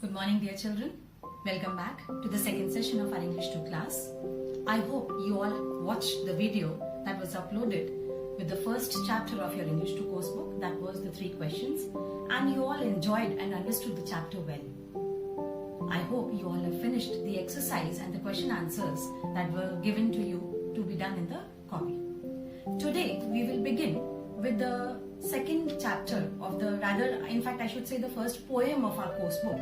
Good morning, dear children. Welcome back to the second session of our English 2 class. I hope you all watched the video that was uploaded with the first chapter of your English 2 course book, that was the 3 questions, and you all enjoyed and understood the chapter well. I hope you all have finished the exercise and the question answers that were given to you to be done in the copy. Today we will begin with the second chapter of I should say the first poem of our course book.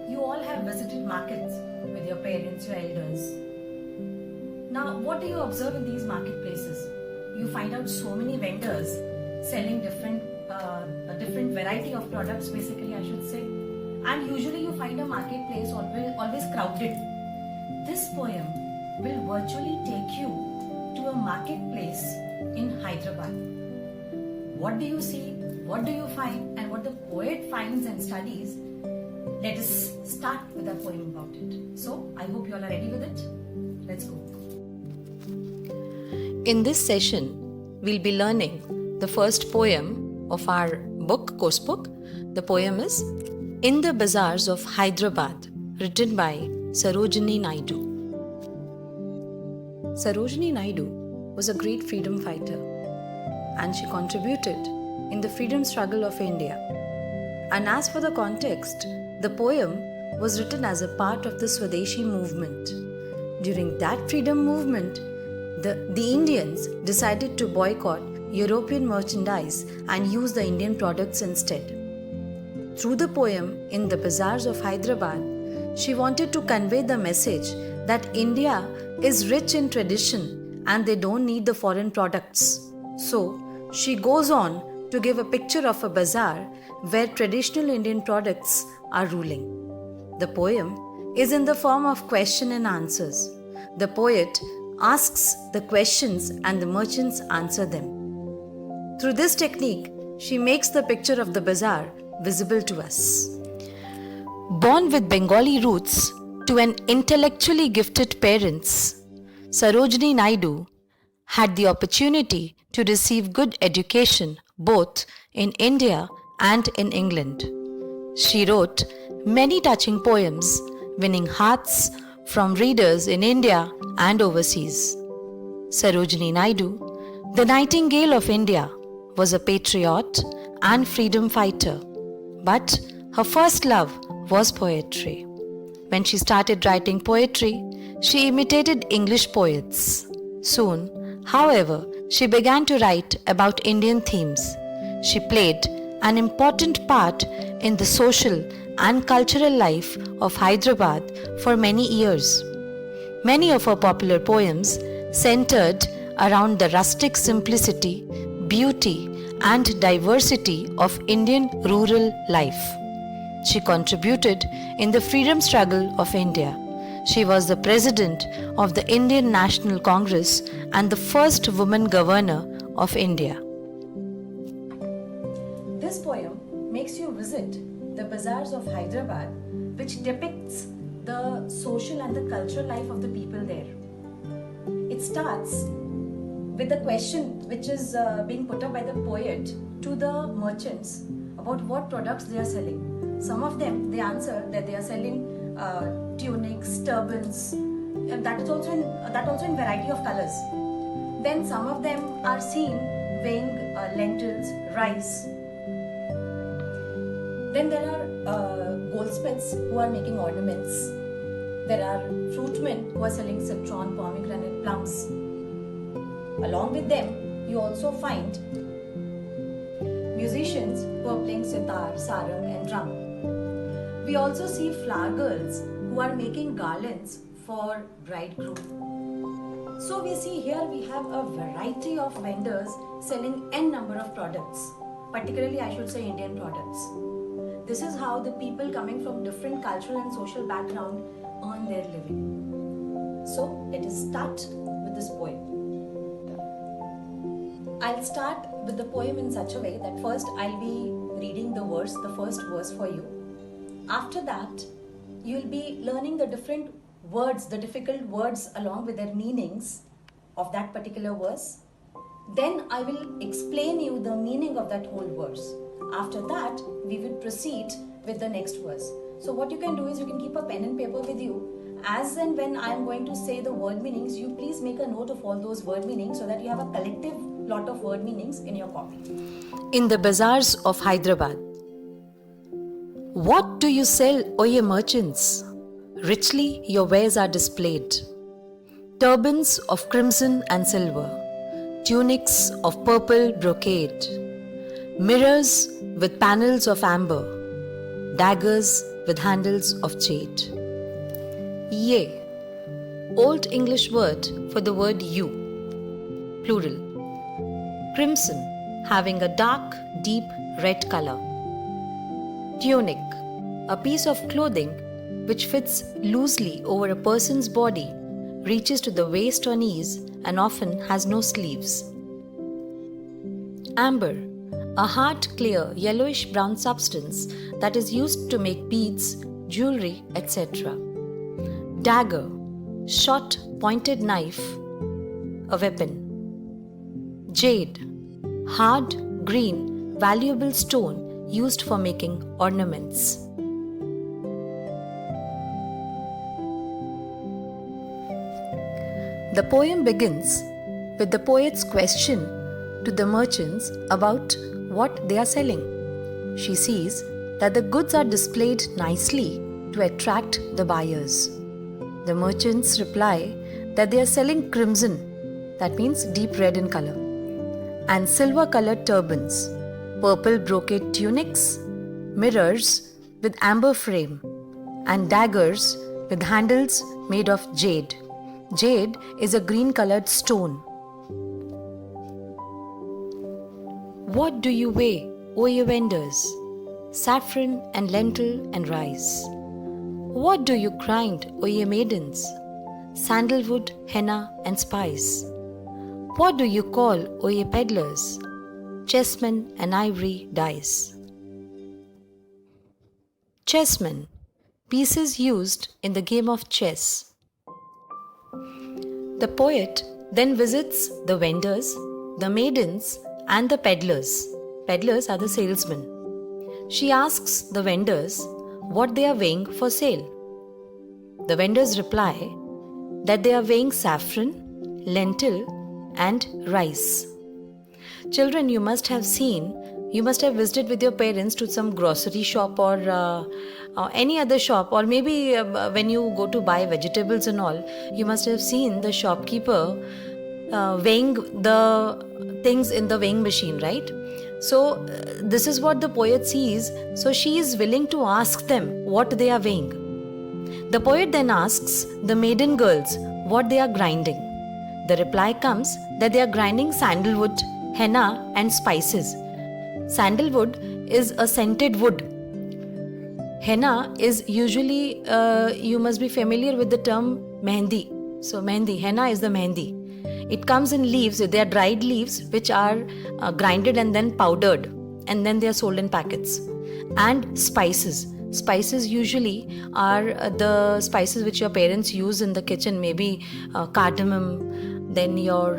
You all have visited markets with your parents, your elders. Now, what do you observe in these marketplaces? You find out so many vendors selling a different variety of products, basically I should say. And usually you find a marketplace always crowded. This poem will virtually take you to a marketplace in Hyderabad. What do you see? What do you find? And what the poet finds and studies? Let us start with a poem about it. So, I hope you all are ready with it. Let's go. In this session, we'll be learning the first poem of our course book. The poem is In the Bazaars of Hyderabad, written by Sarojini Naidu. Sarojini Naidu was a great freedom fighter, and she contributed in the freedom struggle of India. And as for the context, the poem was written as a part of the Swadeshi movement. During that freedom movement, the Indians decided to boycott European merchandise and use the Indian products instead. Through the poem In the Bazaars of Hyderabad, she wanted to convey the message that India is rich in tradition and they don't need the foreign products. So, she goes on to give a picture of a bazaar where traditional Indian products are ruling. The poem is in the form of question and answers. The poet asks the questions and the merchants answer them. Through this technique, she makes the picture of the bazaar visible to us. Born with Bengali roots to an intellectually gifted parents, Sarojini Naidu had the opportunity to receive good education both in India and in England. She wrote many touching poems, winning hearts from readers in India and overseas. Sarojini Naidu, the Nightingale of India, was a patriot and freedom fighter, but her first love was poetry. When she started writing poetry, she imitated English poets. Soon, however, she began to write about Indian themes. She played an important part in the social and cultural life of Hyderabad for many years. Many of her popular poems centered around the rustic simplicity, beauty, and diversity of Indian rural life. She contributed in the freedom struggle of India. She was the president of the Indian National Congress and the first woman governor of India. This poem makes you visit the bazaars of Hyderabad, which depicts the social and the cultural life of the people there. It starts with a question which is being put up by the poet to the merchants about what products they are selling. Some of them, they answer that they are selling tunics, turbans, and that also in variety of colors. Then some of them are seen weighing lentils, rice. Then there are goldsmiths who are making ornaments. There are fruitmen who are selling citron, pomegranate, plums. Along with them, you also find musicians who are playing sitar, sarang and drum. We also see flower girls who are making garlands for bridegroom. So we see here we have a variety of vendors selling n number of products, particularly I should say Indian products. This is how the people coming from different cultural and social background earn their living. So let us start with this poem. I'll start with the poem in such a way that first I'll be reading the first verse for you. After that, you'll be learning the different words, the difficult words along with their meanings of that particular verse. Then I will explain you the meaning of that whole verse. After that, we will proceed with the next verse. So what you can do is you can keep a pen and paper with you. As and when I am going to say the word meanings, you please make a note of all those word meanings so that you have a collective lot of word meanings in your copy. In the bazaars of Hyderabad. What do you sell, O ye merchants? Richly your wares are displayed. Turbans of crimson and silver, tunics of purple brocade, mirrors with panels of amber, daggers with handles of jade. Ye, Old English word for the word you, plural. Crimson, having a dark, deep red color. Tunic, a piece of clothing which fits loosely over a person's body, reaches to the waist or knees, and often has no sleeves. Amber, a hard, clear, yellowish brown substance that is used to make beads, jewelry, etc. Dagger, short, pointed knife, a weapon. Jade, hard, green, valuable stone used for making ornaments. The poem begins with the poet's question to the merchants about what they are selling. She sees that the goods are displayed nicely to attract the buyers. The merchants reply that they are selling crimson, that means deep red in color, and silver-colored turbans, purple brocade tunics, mirrors with amber frame, and daggers with handles made of jade. Jade is a green-colored stone. What do you weigh, O ye vendors? Saffron and lentil and rice. What do you grind, O ye maidens? Sandalwood, henna and spice. What do you call, O ye peddlers? Chessmen and ivory dice. Chessmen, pieces used in the game of chess. The poet then visits the vendors, the maidens, and the peddlers. Peddlers are the salesmen. She asks the vendors what they are weighing for sale. The vendors reply that they are weighing saffron, lentil, and rice. Children, you must have visited with your parents to some grocery shop or any other shop, or maybe when you go to buy vegetables and all, you must have seen the shopkeeper weighing the things in the weighing machine, right? So this is what the poet sees. So she is willing to ask them what they are weighing. The poet then asks the maiden girls what they are grinding. The reply comes that they are grinding sandalwood, henna and spices. Sandalwood is a scented wood. Henna is usually, you must be familiar with the term mehndi. So mehndi, henna is the mehndi. It comes in leaves, they are dried leaves which are grinded and then powdered, and then they are sold in packets. And spices. Spices usually are the spices which your parents use in the kitchen, maybe cardamom, then your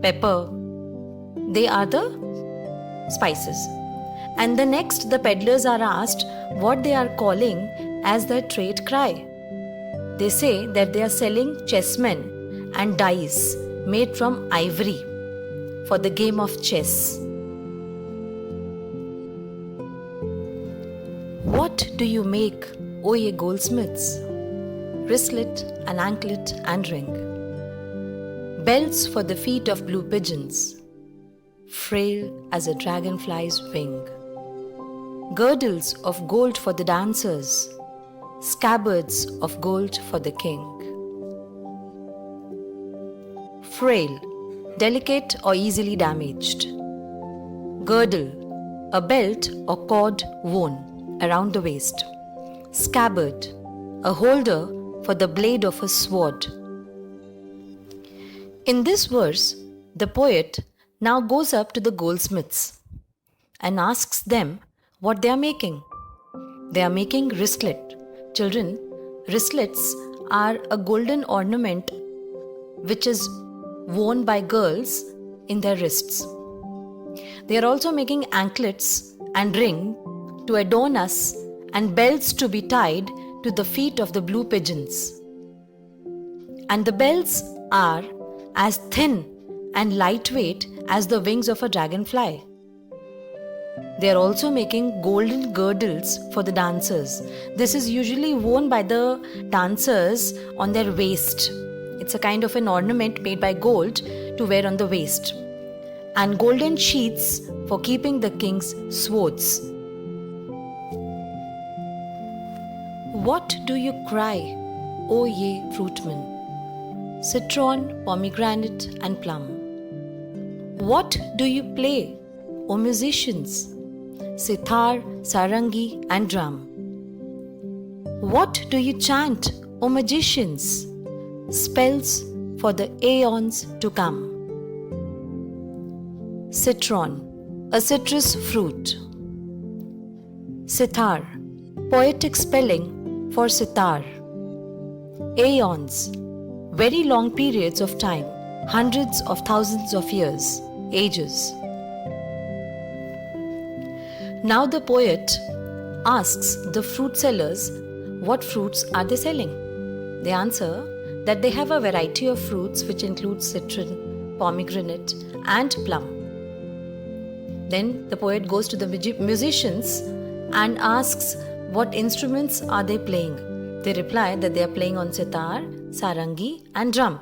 pepper. They are the spices. And the next, the peddlers are asked what they are calling as their trade cry. They say that they are selling chessmen and dice made from ivory for the game of chess. What do you make, O ye goldsmiths? Wristlet and anklet and ring. Belts for the feet of blue pigeons, frail as a dragonfly's wing. Girdles of gold for the dancers, scabbards of gold for the king. Frail, delicate or easily damaged. Girdle, a belt or cord worn around the waist. Scabbard, a holder for the blade of a sword. In this verse, the poet now goes up to the goldsmiths and asks them what they are making. They are making wristlet. Children, wristlets are a golden ornament which is worn by girls in their wrists. They are also making anklets and ring to adorn us and bells to be tied to the feet of the blue pigeons. And the bells are as thin and lightweight as the wings of a dragonfly. They are also making golden girdles for the dancers. This is usually worn by the dancers on their waist. It's a kind of an ornament made by gold to wear on the waist. And golden sheaths for keeping the king's swords. What do you cry, O ye fruitmen? Citron, pomegranate and plum. What do you play, O musicians? Sitar, sarangi and drum. What do you chant, O magicians? Spells for the aeons to come. Citron, a citrus fruit. Sitar, poetic spelling for sitar. Aeons, very long periods of time, hundreds of thousands of years, ages. Now the poet asks the fruit sellers what fruits are they selling. They answer that they have a variety of fruits which include citron, pomegranate and plum. Then the poet goes to the musicians and asks what instruments are they playing. They reply that they are playing on sitar, sarangi and drum.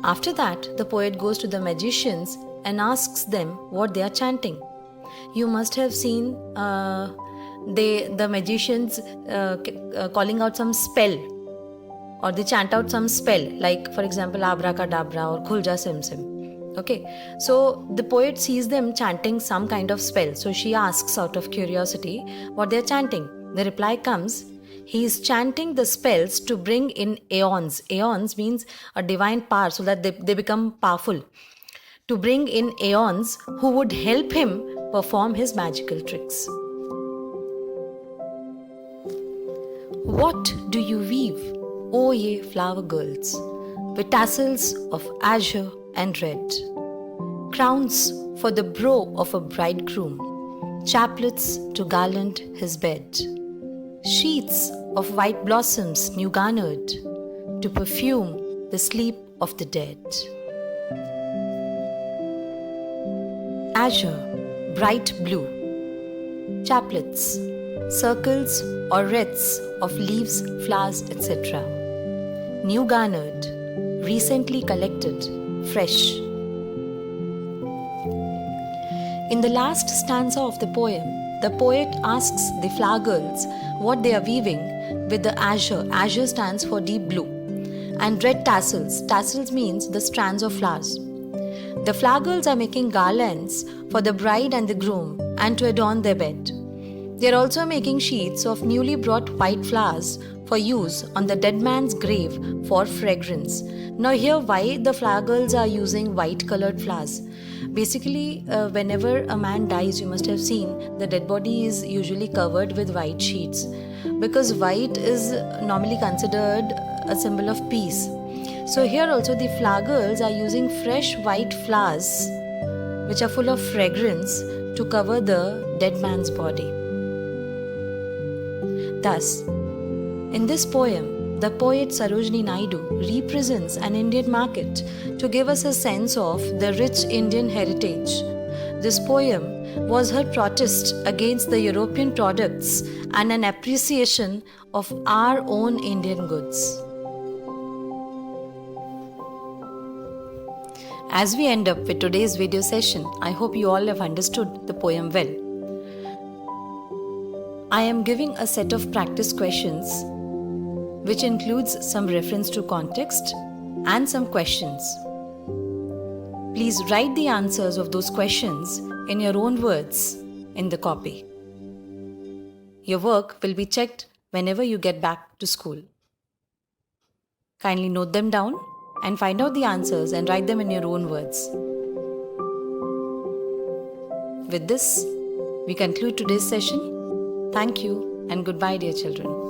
After that, the poet goes to the magicians and asks them what they are chanting. You must have seen the magicians calling out some spell, or they chant out some spell, like for example abracadabra or khulja simsim. Okay, so the poet sees them chanting some kind of spell, so she asks out of curiosity what they are chanting. The reply comes, he is chanting the spells to bring in aeons. Aeons means a divine power, so that they become powerful. To bring in aeons who would help him perform his magical tricks. What do you weave, O ye flower girls, with tassels of azure and red? Crowns for the brow of a bridegroom, chaplets to garland his bed. Sheets of white blossoms new garnered, to perfume the sleep of the dead. Azure, bright blue. Chaplets, circles or wreaths of leaves, flowers, etc. New garnered, recently collected, fresh. In the last stanza of the poem, the poet asks the flower girls what they are weaving with the azure. Azure stands for deep blue. And red tassels. Tassels means the strands of flowers. The flower girls are making garlands for the bride and the groom and to adorn their bed. They are also making sheets of newly brought white flowers for use on the dead man's grave for fragrance. Now here, why the flower girls are using white colored flowers? Basically, whenever a man dies, you must have seen the dead body is usually covered with white sheets, because white is normally considered a symbol of peace. So here also the flower girls are using fresh white flowers which are full of fragrance to cover the dead man's body. Thus, in this poem, the poet Sarojini Naidu represents an Indian market to give us a sense of the rich Indian heritage. This poem was her protest against the European products and an appreciation of our own Indian goods. As we end up with today's video session, I hope you all have understood the poem well. I am giving a set of practice questions which includes some reference to context and some questions. Please write the answers of those questions in your own words in the copy. Your work will be checked whenever you get back to school. Kindly note them down and find out the answers and write them in your own words. With this, we conclude today's session. Thank you and goodbye, dear children.